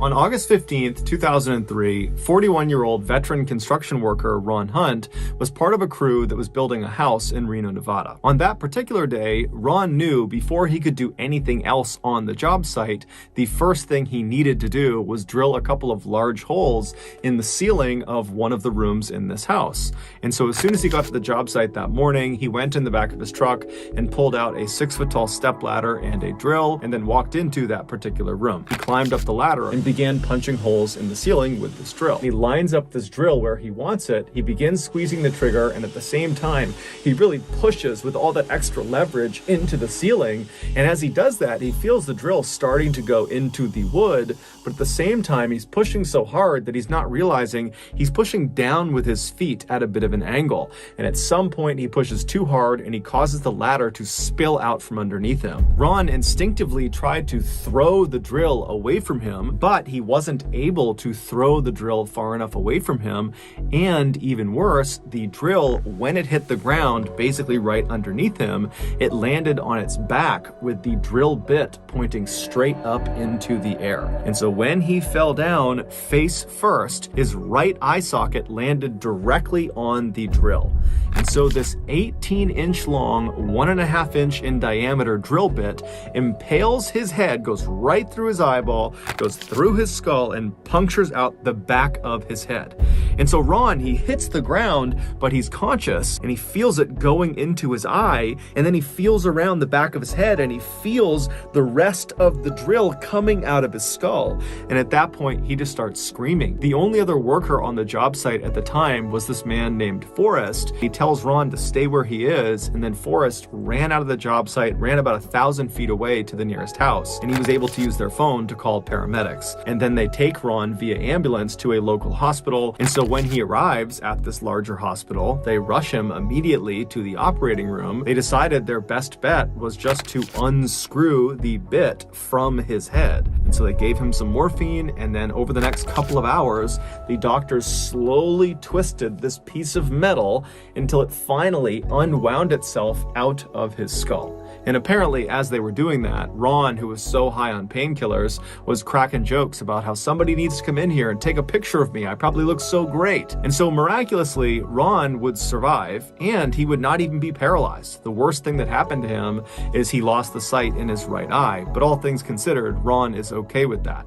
On August 15th, 2003, 41-year-old veteran construction worker Ron Hunt was part of a crew that was building a house in Reno, Nevada. On that particular day, Ron knew before he could do anything else on the job site, the first thing he needed to do was drill a couple of large holes in the ceiling of one of the rooms in this house. And so as soon as he got to the job site that morning, he went in the back of his truck and pulled out a 6-foot-tall stepladder and a drill, and then walked into that particular room. He climbed up the ladder and began punching holes in the ceiling with this drill. He lines up this drill where he wants it, he begins squeezing the trigger, and at the same time, he really pushes with all that extra leverage into the ceiling. And as he does that, he feels the drill starting to go into the wood, but at the same time, he's pushing so hard that he's not realizing he's pushing down with his feet at a bit of an angle. And at some point, he pushes too hard and he causes the ladder to spill out from underneath him. Ron instinctively tried to throw the drill away from him, but he wasn't able to throw the drill far enough away from him. And even worse, the drill, when it hit the ground, basically right underneath him, it landed on its back with the drill bit pointing straight up into the air. And so when he fell down face first, his right eye socket landed directly on the drill. And so this 18-inch long, 1.5 inch in diameter drill bit impales his head, goes right through his eyeball, goes through his skull, and punctures out the back of his head. And so Ron, he hits the ground, but he's conscious, and he feels it going into his eye, and then he feels around the back of his head, and he feels the rest of the drill coming out of his skull. And at that point, he just starts screaming. The only other worker on the job site at the time was this man named Forrest. He tells Ron to stay where he is, and then Forrest ran out of the job site, ran about 1,000 feet away to the nearest house, and he was able to use their phone to call paramedics. And then they take Ron via ambulance to a local hospital. And so when he arrives at this larger hospital, they rush him immediately to the operating room. They decided their best bet was just to unscrew the bit from his head. And so they gave him some morphine, and then over the next couple of hours, the doctors slowly twisted this piece of metal until it finally unwound itself out of his skull. And apparently, as they were doing that, Ron, who was so high on painkillers, was cracking jokes about how somebody needs to come in here and take a picture of me. I probably look so great. And so miraculously, Ron would survive, and he would not even be paralyzed. The worst thing that happened to him is he lost the sight in his right eye. But all things considered, Ron is okay with that.